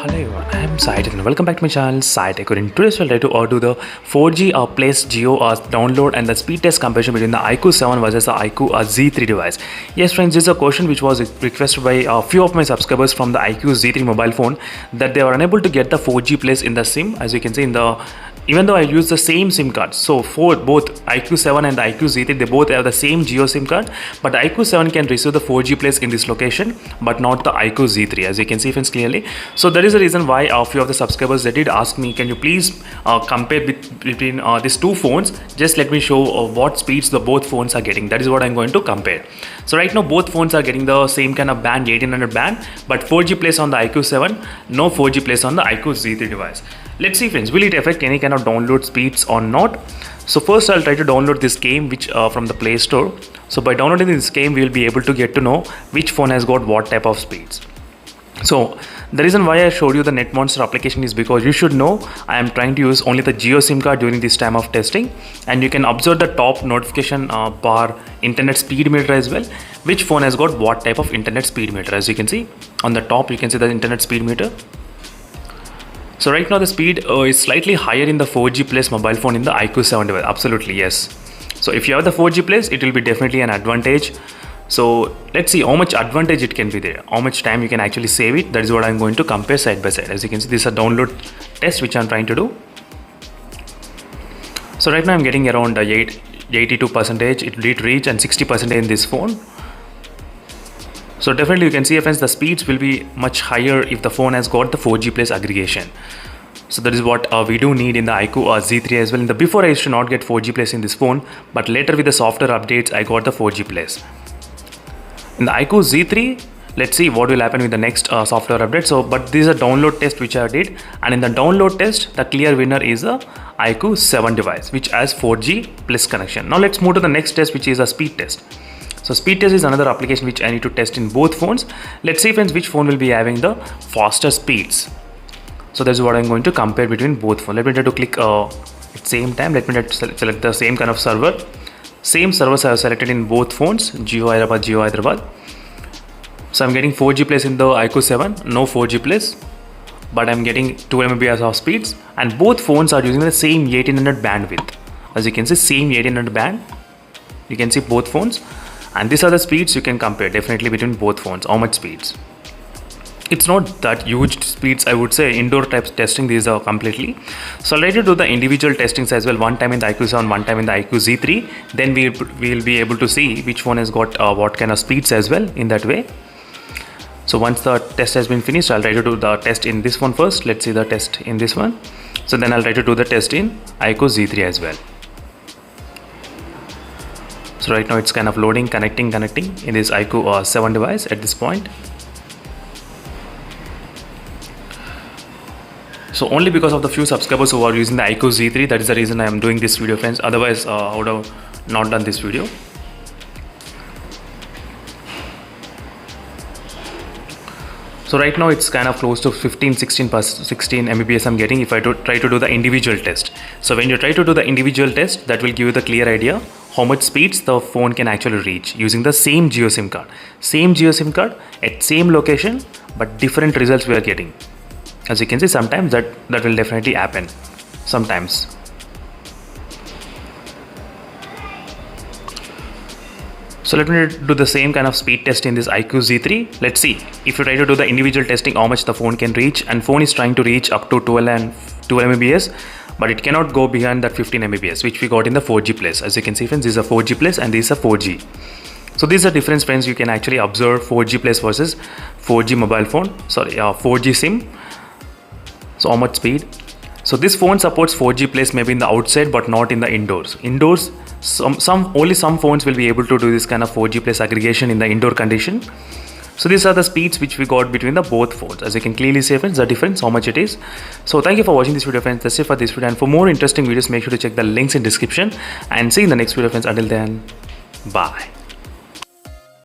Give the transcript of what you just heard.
Hello everyone, I am Sai and welcome back to my channel Sai Tech. In today's video, I'll try to do the 4G Place Geo download and the speed test comparison between the iQOO 7 versus the iQOO Z3 device. Yes friends, this is a question which was requested by a few of my subscribers from the iQOO Z3 mobile phone that they were unable to get the 4G Place in the SIM. As you can see in the even though I use the same SIM card, so for both iQOO 7 and the iQOO Z3, they both have the same Geo SIM card, but the iQOO 7 can receive the 4G Place in this location, but not the iQOO Z3, as you can see friends clearly. So that is the reason why a few of the subscribers, they did ask me, can you please compare between these two phones? Just let me show what speeds the both phones are getting. That is what I'm going to compare. So right now both phones are getting the same kind of band, 1800 band, but 4G Place on the iQOO 7, no 4G Place on the iQOO Z3 device. Let's see friends, will it affect any kind of download speeds or not? So first I'll try to download this game which from the Play Store. So by downloading this game, we will be able to get to know which phone has got what type of speeds. So the reason why I showed you the NetMonster application is because you should know I am trying to use only the Geo SIM card during this time of testing, and you can observe the top notification bar internet speed meter as well, which phone has got what type of internet speed meter. As you can see on the top, you can see the internet speed meter. So right now the speed is slightly higher in the 4G Place mobile phone in the iQOO 7 device. Absolutely yes. So if you have the 4G Place, it will be definitely an advantage. So let's see how much advantage it can be there, how much time you can actually save it. That is what I'm going to compare side by side. As you can see, this is a download test which I'm trying to do. So right now I'm getting around 82%. It did reach, and 60% in this phone. So definitely you can see friends, the speeds will be much higher if the phone has got the 4G Place aggregation. So that is what we do need in the iQOO Z3 as well. In the before I used to not get 4G Place in this phone, but later with the software updates I got the 4G Place. In the iQOO Z3, let's see what will happen with the next software update. So but this is a download test which I did, and in the download test the clear winner is the iQOO 7 device which has 4G Plus connection. Now let's move to the next test, which is a speed test. So speed test is another application which I need to test in both phones. Let's see friends which phone will be having the faster speeds. So that's what I'm going to compare between both phones. Let me try to click at same time. Let me try to select the same kind of server. Same servers I have selected in both phones, Geo Hyderabad. So I'm getting 4G Place in the iQOO 7, no 4G Place, but I'm getting 2 Mbps of speeds, and both phones are using the same 1800 bandwidth. As you can see, same 1800 band. You can see both phones. And these are the speeds you can compare definitely between both phones. How much speeds? It's not that huge speeds, I would say. Indoor types testing these are completely. So I'll try to do the individual testings as well. One time in the iQOO 7, one time in the iQOO Z3. Then we'll be able to see which phone has got what kind of speeds as well in that way. So once the test has been finished, I'll try to do the test in this one first. Let's see the test in this one. So then I'll try to do the test in iQOO Z3 as well. So right now it's kind of loading, connecting in this iQOO 7 device at this point. So only because of the few subscribers who are using the iQOO Z3, that is the reason I am doing this video friends. Otherwise I would have not done this video. So right now it's kind of close to 16 Mbps I'm getting if I try to do the individual test. So when you try to do the individual test, that will give you the clear idea how much speeds the phone can actually reach using the same Geo SIM card. Same Geo SIM card at same location, but different results we are getting. As you can see, sometimes that will definitely happen. Sometimes. So let me do the same kind of speed test in this iQOO Z3. Let's see if you try to do the individual testing how much the phone can reach, and phone is trying to reach up to 12 Mbps, but it cannot go beyond that 15 Mbps which we got in the 4G Place. As you can see friends, this is a 4G Place and this is a 4G. So these are difference friends. You can actually observe 4G Place versus 4G mobile phone, 4G SIM. So how much speed? So this phone supports 4G Place maybe in the outside but not in the indoors. Indoors, only some phones will be able to do this kind of 4G Place aggregation in the indoor condition. So these are the speeds which we got between the both phones. As you can clearly see friends, the difference, how much it is. So thank you for watching this video friends. That's it for this video, and for more interesting videos make sure to check the links in description, and see you in the next video friends. Until then, bye.